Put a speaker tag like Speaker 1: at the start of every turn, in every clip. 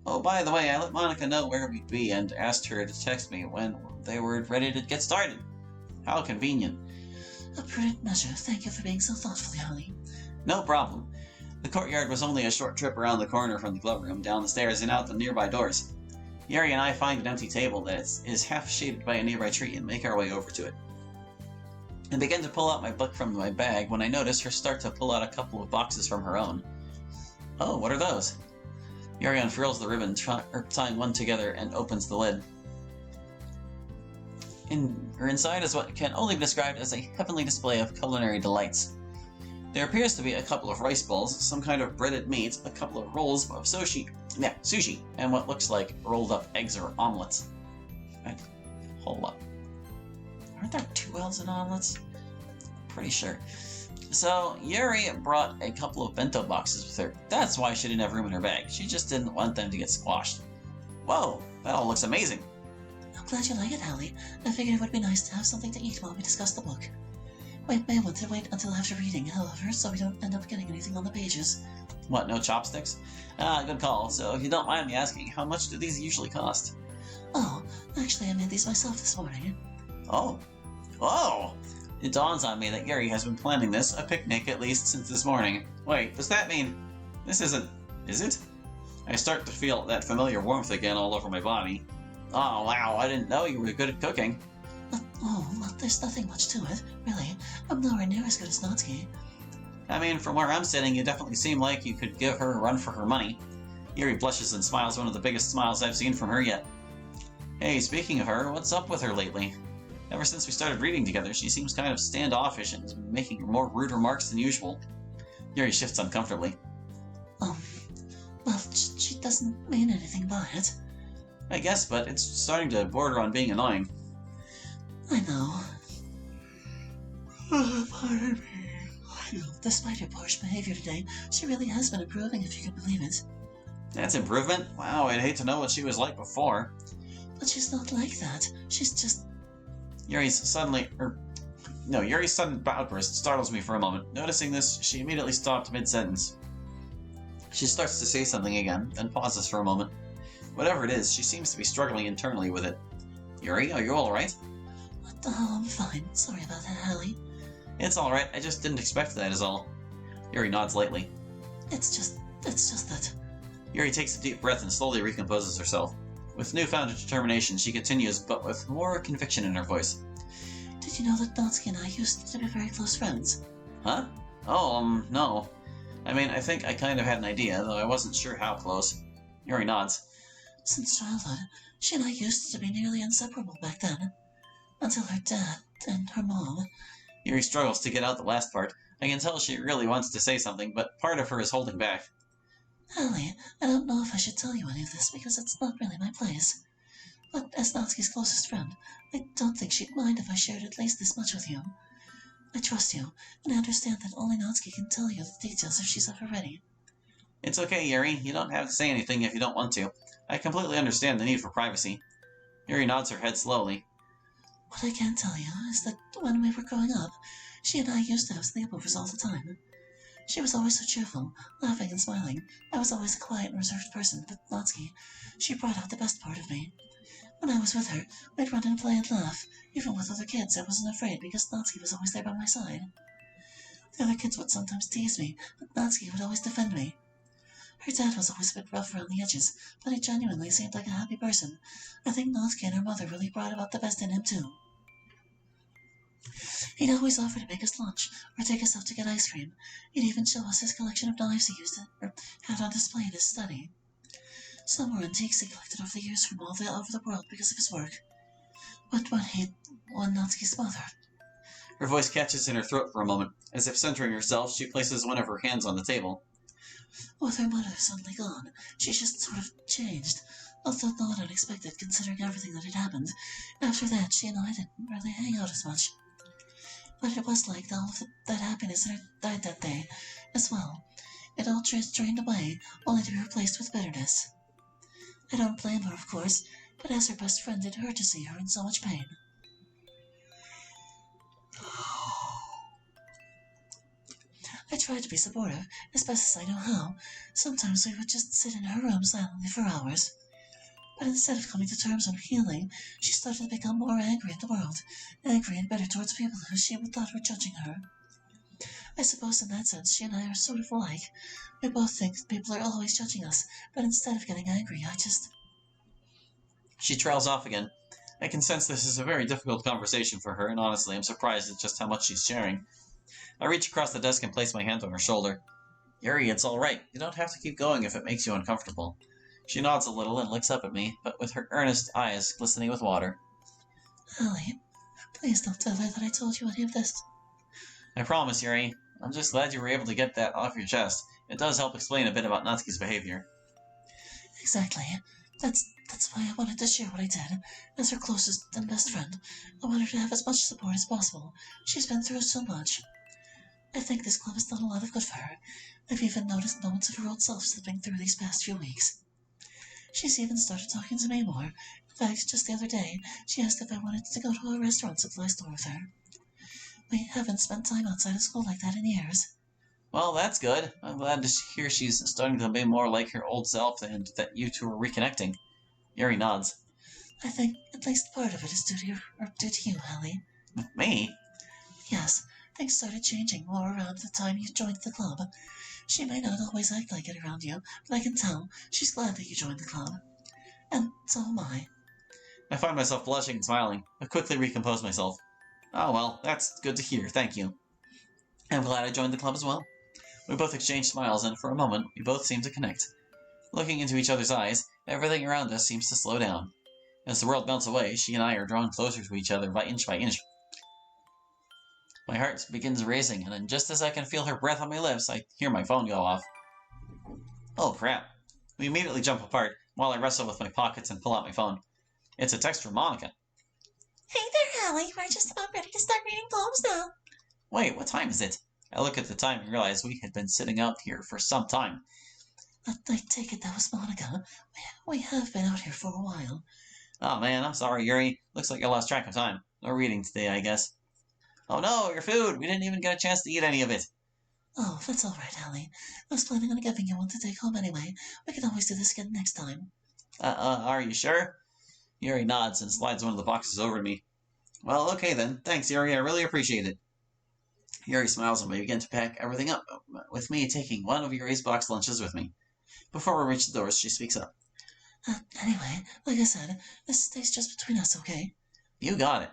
Speaker 1: Oh, by the way, I let Monica know where we'd be and asked her to text me when they were ready to get started. How convenient.
Speaker 2: A prudent measure. Thank you for being so thoughtful, Holly.
Speaker 1: No problem. The courtyard was only a short trip around the corner from the glove room, down the stairs, and out the nearby doors. Yuri and I find an empty table that is half shaded by a nearby tree and make our way over to it. I begin to pull out my book from my bag when I notice her start to pull out a couple of boxes from her own. Oh, what are those? Yuri unfurls the ribbon, tying one together, and opens the lid. Inside is what can only be described as a heavenly display of culinary delights. There appears to be a couple of rice balls, some kind of breaded meat, a couple of rolls of sushi, and what looks like rolled up eggs or omelets. Hold up. Aren't there 2 L's in omelets? Pretty sure. So, Yuri brought a couple of bento boxes with her. That's why she didn't have room in her bag. She just didn't want them to get squashed. Whoa, that all looks amazing.
Speaker 2: I'm glad you like it, Hallie. I figured it would be nice to have something to eat while we discuss the book. We may want to wait until after reading, however, so we don't end up getting anything on the pages.
Speaker 1: What, no chopsticks? Ah, good call. So if you don't mind me asking, how much do these usually cost?
Speaker 2: Oh, actually I made these myself this morning.
Speaker 1: Oh. It dawns on me that Yuri has been planning this, a picnic at least, since this morning. Wait, does that mean... This isn't... Is it? I start to feel that familiar warmth again all over my body. Oh, wow, I didn't know you were good at cooking.
Speaker 2: There's nothing much to it, really. I'm nowhere near as good as Natsuki.
Speaker 1: I mean, from where I'm sitting, you definitely seem like you could give her a run for her money. Yuri blushes and smiles, one of the biggest smiles I've seen from her yet. Hey, speaking of her, what's up with her lately? Ever since we started reading together, she seems kind of standoffish and is making more rude remarks than usual. Yuri shifts uncomfortably.
Speaker 2: She doesn't mean anything by it.
Speaker 1: I guess, but it's starting to border on being annoying.
Speaker 2: I know. Pardon me. Despite her poor behavior today, she really has been improving, if you can believe it.
Speaker 1: That's improvement? Wow, I'd hate to know what she was like before.
Speaker 2: But she's not like that. She's just...
Speaker 1: Yuri's sudden outburst startles me for a moment. Noticing this, she immediately stopped mid-sentence. She starts to say something again, then pauses for a moment. Whatever it is, she seems to be struggling internally with it. Yuri, are you alright?
Speaker 2: I'm fine. Sorry about that, Hallie.
Speaker 1: It's alright, I just didn't expect that is all. Yuri nods lightly.
Speaker 2: It's just that...
Speaker 1: Yuri takes a deep breath and slowly recomposes herself. With newfound determination, she continues, but with more conviction in her voice.
Speaker 2: Did you know that Natsuki and I used to be very close friends?
Speaker 1: Huh? Oh, no. I mean, I think I kind of had an idea, though I wasn't sure how close. Yuri nods.
Speaker 2: Since childhood, she and I used to be nearly inseparable back then. Until her dad and her mom...
Speaker 1: Yuri struggles to get out the last part. I can tell she really wants to say something, but part of her is holding back.
Speaker 2: Hallie, I don't know if I should tell you any of this because it's not really my place. But as Natsuki's closest friend, I don't think she'd mind if I shared at least this much with you. I trust you, and I understand that only Natsuki can tell you the details if she's ever ready.
Speaker 1: It's okay, Yuri. You don't have to say anything if you don't want to. I completely understand the need for privacy. Yuri nods her head slowly.
Speaker 2: What I can tell you is that when we were growing up, she and I used to have sleepovers all the time. She was always so cheerful, laughing and smiling. I was always a quiet and reserved person, but Natsuki, she brought out the best part of me. When I was with her, we'd run and play and laugh. Even with other kids, I wasn't afraid because Natsuki was always there by my side. The other kids would sometimes tease me, but Natsuki would always defend me. Her dad was always a bit rough around the edges, but he genuinely seemed like a happy person. I think Natsuki and her mother really brought about the best in him, too. He'd always offer to make us lunch, or take us out to get ice cream. He'd even show us his collection of knives he had on display in his study. Some were antiques he collected over the years from all over the world because of his work. But when he won Natsuki's mother...
Speaker 1: Her voice catches in her throat for a moment. As if centering herself, she places one of her hands on the table.
Speaker 2: With her mother suddenly gone, she just sort of changed, although not unexpected considering everything that had happened. After that, she and I didn't really hang out as much. But it was like all of that happiness in her died that day, as well. It all drained away, only to be replaced with bitterness. I don't blame her, of course, but as her best friend, it hurt to see her in so much pain. I tried to be supportive, as best as I know how. Sometimes we would just sit in her room silently for hours. But instead of coming to terms on healing, she started to become more angry at the world, angry and bitter towards people who she thought were judging her. I suppose in that sense she and I are sort of alike. We both think people are always judging us, but instead of getting angry, I just...
Speaker 1: She trails off again. I can sense this is a very difficult conversation for her, and honestly, I'm surprised at just how much she's sharing. I reach across the desk and place my hand on her shoulder. Yuri, it's all right. You don't have to keep going if it makes you uncomfortable. She nods a little and looks up at me, but with her earnest eyes glistening with water.
Speaker 2: Allie, please don't tell her that I told you any of this.
Speaker 1: I promise, Yuri. I'm just glad you were able to get that off your chest. It does help explain a bit about Natsuki's behavior.
Speaker 2: Exactly. That's why I wanted to share what I did. As her closest and best friend, I want her to have as much support as possible. She's been through so much. I think this club has done a lot of good for her. I've even noticed moments of her old self slipping through these past few weeks. She's even started talking to me more. In fact, just the other day, she asked if I wanted to go to a restaurant supply store with her. We haven't spent time outside of school like that in years.
Speaker 1: Well, that's good. I'm glad to hear she's starting to be more like her old self and that you two are reconnecting. Yuri nods.
Speaker 2: I think at least part of it is due to you, Hallie.
Speaker 1: Me?
Speaker 2: Yes, things started changing more around the time you joined the club. She may not always act like it around you, but I can tell she's glad that you joined the club. And so am I.
Speaker 1: I find myself blushing and smiling. I quickly recompose myself. Oh well, that's good to hear, thank you. I'm glad I joined the club as well. We both exchange smiles, and for a moment, we both seem to connect. Looking into each other's eyes, everything around us seems to slow down. As the world melts away, she and I are drawn closer to each other by inch by inch. My heart begins racing, and just as I can feel her breath on my lips, I hear my phone go off. Oh crap. We immediately jump apart, while I wrestle with my pockets and pull out my phone. It's a text from Monica.
Speaker 2: Hey there, Hallie. We're just about ready to start reading poems now.
Speaker 1: Wait, what time is it? I look at the time and realize we had been sitting out here for some time.
Speaker 2: I take it that was Monica. We have been out here for a while.
Speaker 1: Oh man, I'm sorry, Yuri. Looks like I lost track of time. No reading today, I guess. Oh no, your food! We didn't even get a chance to eat any of it.
Speaker 2: Oh, that's all right, Hallie. I was planning on giving you one to take home anyway. We can always do this again next time.
Speaker 1: Are you sure? Yuri nods and slides one of the boxes over to me. Well, okay then. Thanks, Yuri. I really appreciate it. Yuri smiles and we begin to pack everything up, with me taking one of Yuri's box lunches with me. Before we reach the doors, she speaks up.
Speaker 2: Anyway, like I said, this stays just between us, okay?
Speaker 1: You got it.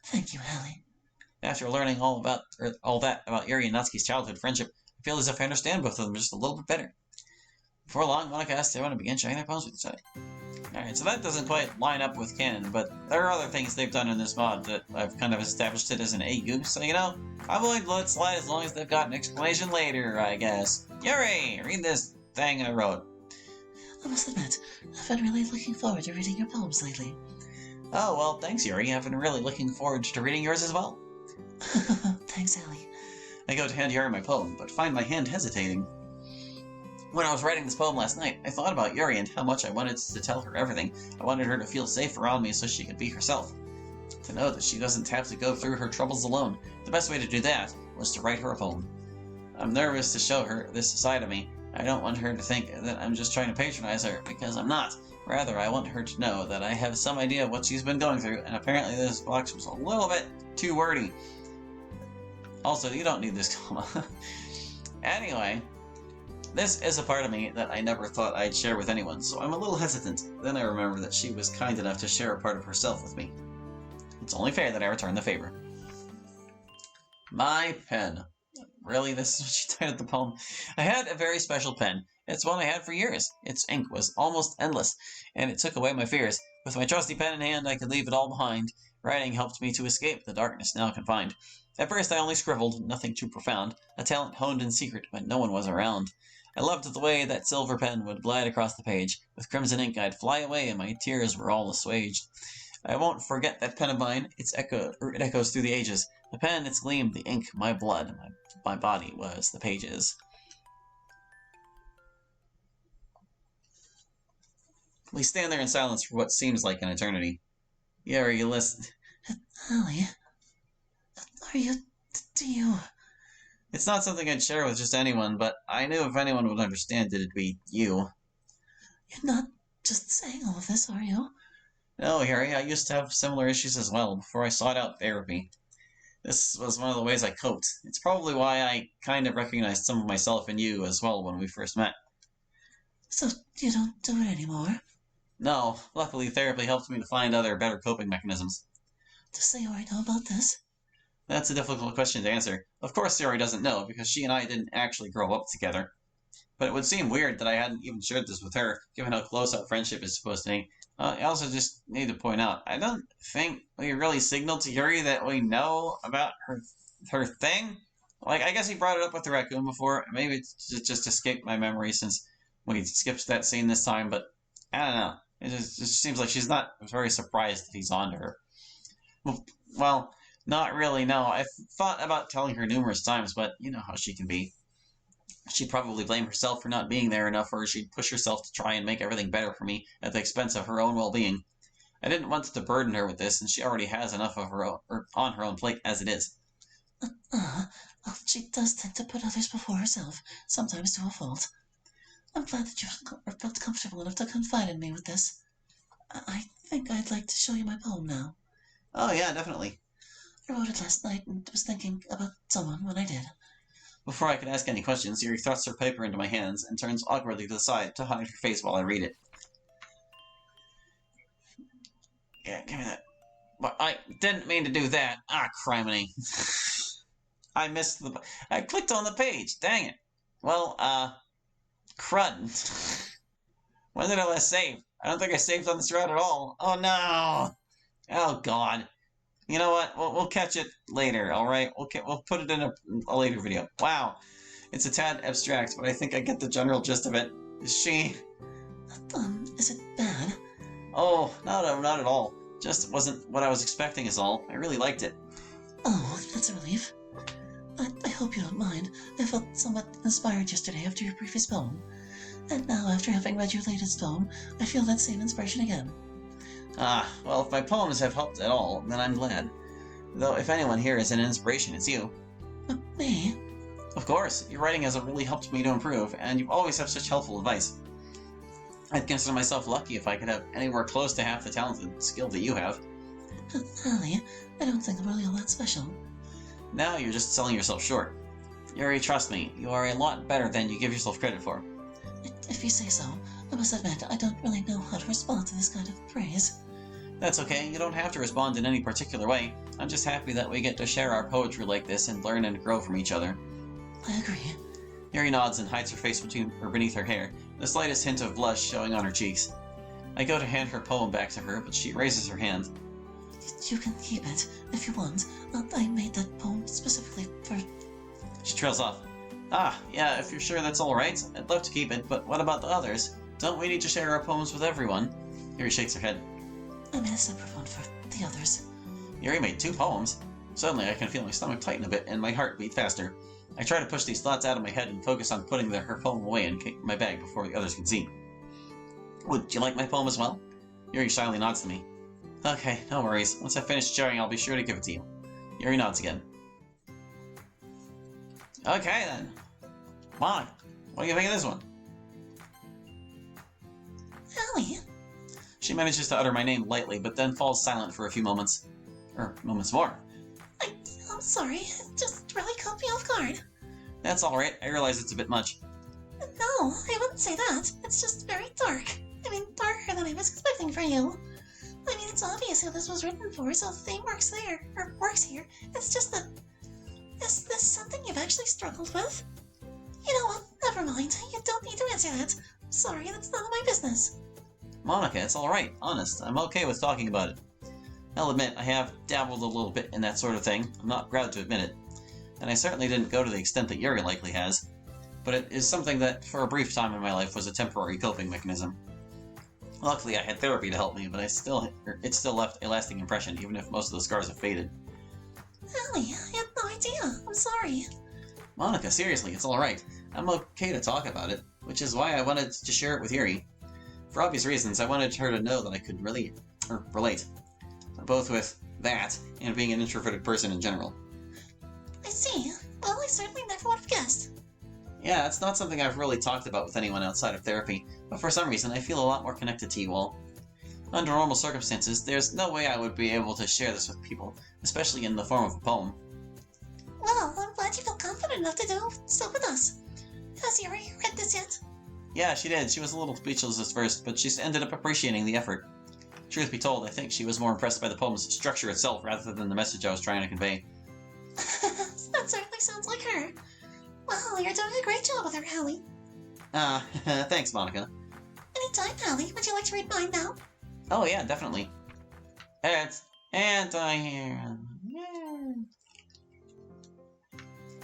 Speaker 2: Thank you, Hallie.
Speaker 1: After learning all that about Yuri and Natsuki's childhood friendship, I feel as if I understand both of them just a little bit better. Before long, Monica asks everyone to begin sharing their poems with each other. Alright, so that doesn't quite line up with canon, but there are other things they've done in this mod that I've kind of established it as an AU, so you know, I'm willing to let it slide as long as they've got an explanation later, I guess. Yuri, read this thing I wrote.
Speaker 2: I must admit, I've been really looking forward to reading your poems lately.
Speaker 1: Oh, well, thanks, Yuri. I've been really looking forward to reading yours as well.
Speaker 2: Thanks, Hallie.
Speaker 1: I go to hand Yuri my poem, but find my hand hesitating. When I was writing this poem last night, I thought about Yuri and how much I wanted to tell her everything. I wanted her to feel safe around me so she could be herself. To know that she doesn't have to go through her troubles alone. The best way to do that was to write her a poem. I'm nervous to show her this side of me. I don't want her to think that I'm just trying to patronize her, because I'm not. Rather, I want her to know that I have some idea of what she's been going through, and apparently this box was a little bit too wordy. Also, you don't need this comma. Anyway, this is a part of me that I never thought I'd share with anyone, so I'm a little hesitant. Then I remember that she was kind enough to share a part of herself with me. It's only fair that I return the favor. My pen. Really, this is what she titled the poem? I had a very special pen. It's one I had for years. Its ink was almost endless, and it took away my fears. With my trusty pen in hand, I could leave it all behind. Writing helped me to escape the darkness now confined. At first I only scribbled, nothing too profound, a talent honed in secret when no one was around. I loved the way that silver pen would glide across the page. With crimson ink I'd fly away, and my tears were all assuaged. I won't forget that pen of mine, it echoes through the ages. The pen, its gleam, the ink, my blood, my body was the pages. We stand there in silence for what seems like an eternity. Yuri, you listen.
Speaker 2: Hallie, do you...
Speaker 1: It's not something I'd share with just anyone, but I knew if anyone would understand it, it'd be you.
Speaker 2: You're not just saying all of this, are you?
Speaker 1: No, Harry, I used to have similar issues as well before I sought out therapy. This was one of the ways I coped. It's probably why I kind of recognized some of myself in you as well when we first met.
Speaker 2: So you don't do it anymore?
Speaker 1: No, luckily therapy helped me to find other, better coping mechanisms.
Speaker 2: Does Sayori know about this?
Speaker 1: That's a difficult question to answer. Of course Sayori doesn't know, because she and I didn't actually grow up together. But it would seem weird that I hadn't even shared this with her, given how close our friendship is supposed to be. I also just need to point out, I don't think we really signaled to Yuri that we know about her thing. Like, I guess he brought it up with the raccoon before. Maybe it's just escaped my memory since we skipped that scene this time, but I don't know. It just seems like she's not very surprised that he's on to her. Well, not really, no. I've thought about telling her numerous times, but you know how she can be. She'd probably blame herself for not being there enough, or she'd push herself to try and make everything better for me at the expense of her own well-being. I didn't want to burden her with this, and she already has enough of her own, on her own plate as it is.
Speaker 2: Well, she does tend to put others before herself, sometimes to a fault. I'm glad that you felt comfortable enough to confide in me with this. I think I'd like to show you my poem now.
Speaker 1: Oh yeah, definitely.
Speaker 2: I wrote it last night and was thinking about someone when I did.
Speaker 1: Before I could ask any questions, Yuri thrusts her paper into my hands and turns awkwardly to the side to hide her face while I read it. Yeah, give me that. But I didn't mean to do that. Ah, criminy. I missed the... I clicked on the page. Dang it. Well, crud. When did I last save? I don't think I saved on this route at all. Oh, no. Oh, God. You know what? We'll catch it later, alright? We'll put it in a later video. Wow. It's a tad abstract, but I think I get the general gist of it. Is she...
Speaker 2: Is it bad?
Speaker 1: Oh, no, not at all. Just wasn't what I was expecting is all. I really liked it.
Speaker 2: Oh, that's a relief. I hope you don't mind. I felt somewhat inspired yesterday after your previous poem. And now, after having read your latest poem, I feel that same inspiration again.
Speaker 1: Ah, well, if my poems have helped at all, then I'm glad. Though if anyone here is an inspiration, it's you.
Speaker 2: Me?
Speaker 1: Of course, your writing has really helped me to improve, and you always have such helpful advice. I'd consider myself lucky if I could have anywhere close to half the talent and skill that you have.
Speaker 2: Allie, I don't think I'm really all that special.
Speaker 1: Now you're just selling yourself short. Yuri, trust me, you are a lot better than you give yourself credit for.
Speaker 2: If you say so, I must admit I don't really know how to respond to this kind of praise.
Speaker 1: That's okay, you don't have to respond in any particular way. I'm just happy that we get to share our poetry like this and learn and grow from each other.
Speaker 2: I agree.
Speaker 1: Yuri nods and hides her face beneath her hair, the slightest hint of blush showing on her cheeks. I go to hand her poem back to her, but she raises her hand.
Speaker 2: You can keep it, if you want. I made that poem specifically for...
Speaker 1: She trails off. Ah, yeah, if you're sure that's alright, I'd love to keep it, but what about the others? Don't we need to share our poems with everyone? Yuri shakes her head.
Speaker 2: I made a separate one for the others.
Speaker 1: Yuri made 2 poems. Suddenly I can feel my stomach tighten a bit and my heart beat faster. I try to push these thoughts out of my head and focus on putting her poem away in my bag before the others can see. Would you like my poem as well? Yuri shyly nods to me. Okay, no worries. Once I finish sharing, I'll be sure to give it to you. Yuri nods again. Okay then. Mom, what do you think of this one?
Speaker 2: Allie?
Speaker 1: She manages to utter my name lightly, but then falls silent for a few moments. Or moments more.
Speaker 2: I'm sorry. It just really caught me off guard.
Speaker 1: That's alright. I realize it's a bit much.
Speaker 2: No, I wouldn't say that. It's just very dark. I mean, darker than I was expecting for you. I mean, it's obvious who this was written for, so the theme works here. It's just that... Is this something you've actually struggled with? You know what? Never mind. You don't need to answer that. I'm sorry, that's none of my business.
Speaker 1: Monica, it's alright. Honest, I'm okay with talking about it. I'll admit, I have dabbled a little bit in that sort of thing. I'm not proud to admit it. And I certainly didn't go to the extent that Yuri likely has. But it is something that, for a brief time in my life, was a temporary coping mechanism. Luckily, I had therapy to help me, but it still left a lasting impression, even if most of the scars have faded.
Speaker 2: Allie, I had no idea. I'm sorry.
Speaker 1: Monica, seriously, it's alright. I'm okay to talk about it, which is why I wanted to share it with Yuri. For obvious reasons, I wanted her to know that I could relate, both with that and being an introverted person in general.
Speaker 2: I see. Well, I certainly never would have guessed.
Speaker 1: Yeah, it's not something I've really talked about with anyone outside of therapy, but for some reason I feel a lot more connected to you all. Under normal circumstances, there's no way I would be able to share this with people, especially in the form of a poem.
Speaker 2: Well, I'm glad you feel confident enough to do so with us. Has Yuri read this yet?
Speaker 1: Yeah, she did. She was a little speechless at first, but she's ended up appreciating the effort. Truth be told, I think she was more impressed by the poem's structure itself rather than the message I was trying to convey.
Speaker 2: That certainly sounds like her. Well, you're doing a great job with her, Hallie.
Speaker 1: Thanks, Monica.
Speaker 2: Anytime, Hallie. Would you like to read mine now?
Speaker 1: Oh yeah, definitely. It's anti-hero. Yeah.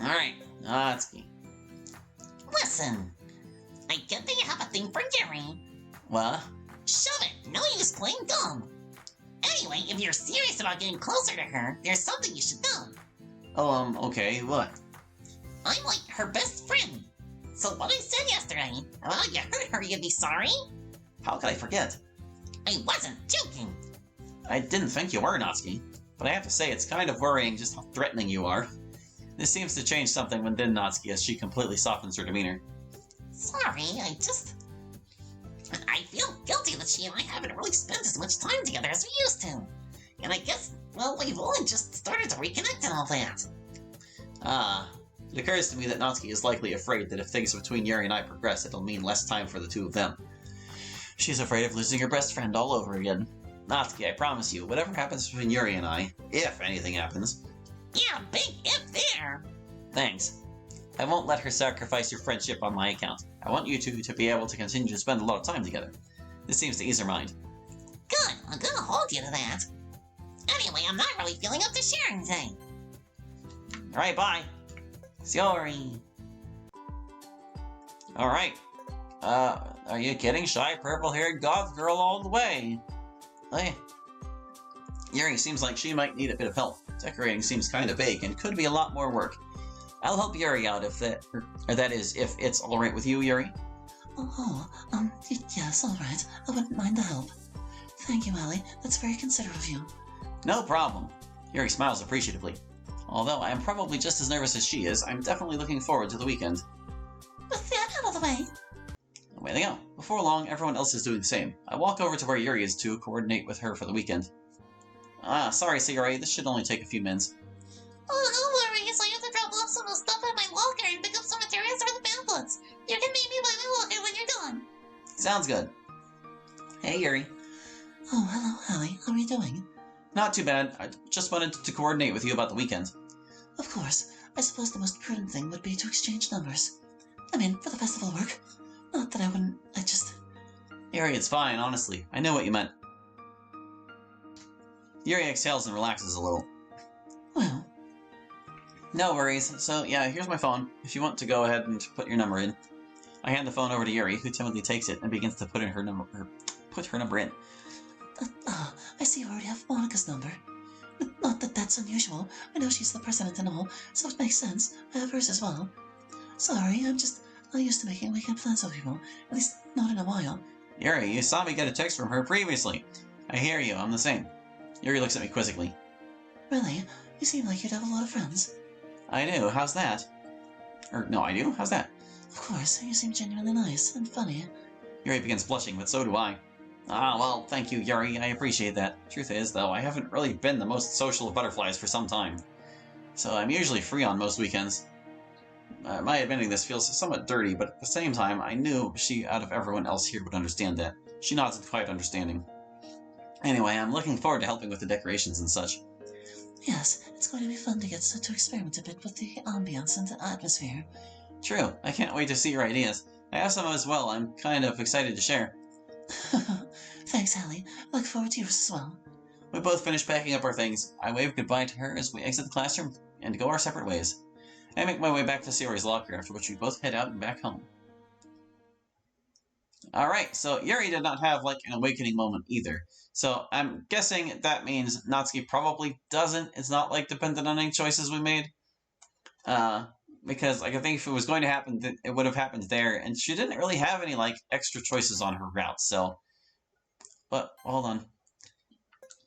Speaker 1: Alright, Natsuki.
Speaker 2: Listen, I get that you have a thing for Yuri.
Speaker 1: What?
Speaker 2: Shove it! No use playing dumb! Anyway, if you're serious about getting closer to her, there's something you should know.
Speaker 1: Oh, okay, what?
Speaker 2: I'm like her best friend. So what I said yesterday about you hurt her, you'd be sorry?
Speaker 1: How could I forget?
Speaker 2: I wasn't joking.
Speaker 1: I didn't think you were, Natsuki, but I have to say it's kind of worrying just how threatening you are. This seems to change something within Natsuki as she completely softens her demeanor.
Speaker 2: Sorry, I feel guilty that she and I haven't really spent as much time together as we used to. And I guess, well, we've only just started to reconnect and all that.
Speaker 1: It occurs to me that Natsuki is likely afraid that if things between Yuri and I progress, it'll mean less time for the two of them. She's afraid of losing her best friend all over again. Natsuki, I promise you, whatever happens between Yuri and I, if anything happens...
Speaker 2: Yeah, big if there!
Speaker 1: Thanks. I won't let her sacrifice your friendship on my account. I want you two to be able to continue to spend a lot of time together. This seems to ease her mind.
Speaker 2: Good, I'm gonna hold you to that. Anyway, I'm not really feeling up to sharing today.
Speaker 1: Alright, bye. Sorry. Alright. Are you kidding? Shy, purple-haired goth girl all the way. Hey. Yuri seems like she might need a bit of help. Decorating seems kind of vague and could be a lot more work. I'll help Yuri out if that is, if it's alright with you, Yuri.
Speaker 2: Yes, alright. I wouldn't mind the help. Thank you, Allie. That's very considerate of you.
Speaker 1: No problem. Yuri smiles appreciatively. Although I am probably just as nervous as she is, I'm definitely looking forward to the weekend.
Speaker 2: With that out of the way.
Speaker 1: Away they go. Before long, everyone else is doing the same. I walk over to where Yuri is to coordinate with her for the weekend. Sorry, Sigurd, this should only take a few minutes.
Speaker 2: Oh, no worries. I have to drop off some of the stuff at my locker and pick up some materials for the pamphlets. You can meet me by my locker when you're done.
Speaker 1: Sounds good. Hey, Yuri.
Speaker 2: Oh, hello, Allie. How are you doing?
Speaker 1: Not too bad. I just wanted to coordinate with you about the weekend.
Speaker 2: Of course. I suppose the most prudent thing would be to exchange numbers. I mean, for the festival work. Not that I wouldn't,
Speaker 1: Yuri, it's fine, honestly. I know what you meant. Yuri exhales and relaxes a little.
Speaker 2: Well.
Speaker 1: No worries. So, yeah, here's my phone. If you want to go ahead and put your number in. I hand the phone over to Yuri, who timidly takes it and begins to put her number in.
Speaker 2: I see you already have Monica's number. Not that that's unusual. I know she's the president and all, so it makes sense. I have hers as well. Sorry, I'm just not used to making weekend plans with people. At least not in a while.
Speaker 1: Yuri, you saw me get a text from her previously. I hear you, I'm the same. Yuri looks at me quizzically.
Speaker 2: Really? You seem like you'd have a lot of friends.
Speaker 1: I do, how's that? No, I do? How's that?
Speaker 2: Of course, you seem genuinely nice and funny.
Speaker 1: Yuri begins blushing, but so do I. Well, thank you, Yuri, I appreciate that. Truth is, though, I haven't really been the most social of butterflies for some time. So I'm usually free on most weekends. My admitting this feels somewhat dirty, but at the same time, I knew she, out of everyone else here, would understand that. She nods quite understanding. Anyway, I'm looking forward to helping with the decorations and such.
Speaker 2: Yes, it's going to be fun to get to experiment a bit with the ambience and the atmosphere.
Speaker 1: True, I can't wait to see your ideas. I have some as well, I'm kind of excited to share.
Speaker 2: Thanks, Allie. I look forward to yours as well.
Speaker 1: We both finish packing up our things. I wave goodbye to her as we exit the classroom and go our separate ways. I make my way back to Sayori's locker, after which we both head out and back home. Alright, so Yuri did not have, like, an awakening moment either. So I'm guessing that means Natsuki probably doesn't. It's not, like, dependent on any choices we made. Because, like, I think if it was going to happen, it would have happened there. And she didn't really have any, like, extra choices on her route, so... But, hold on.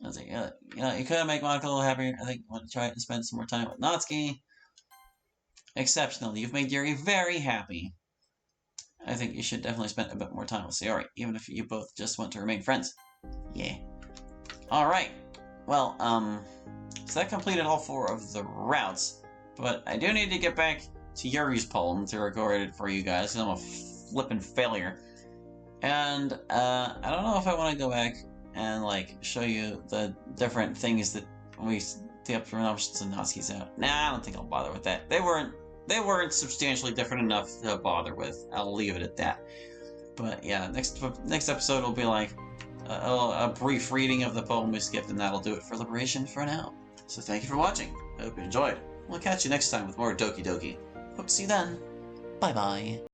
Speaker 1: I was like, you could make Monica a little happier. I think I want to try it and spend some more time with Natsuki. Exceptional. You've made Yuri very happy. I think you should definitely spend a bit more time with Sayori, even if you both just want to remain friends. Yeah. Alright. Well, so that completed all 4 of the routes, but I do need to get back to Yuri's poem to record it for you guys, because I'm a flippin' failure. And, I don't know if I want to go back and, like, show you the different things that the different options in Natsuki's out. Nah, I don't think I'll bother with that. They weren't substantially different enough to bother with. I'll leave it at that. But yeah, next episode will be like a brief reading of the poem we skipped, and that'll do it for Liberation for now. So thank you for watching. I hope you enjoyed. We'll catch you next time with more Doki Doki. Hope to see you then. Bye bye.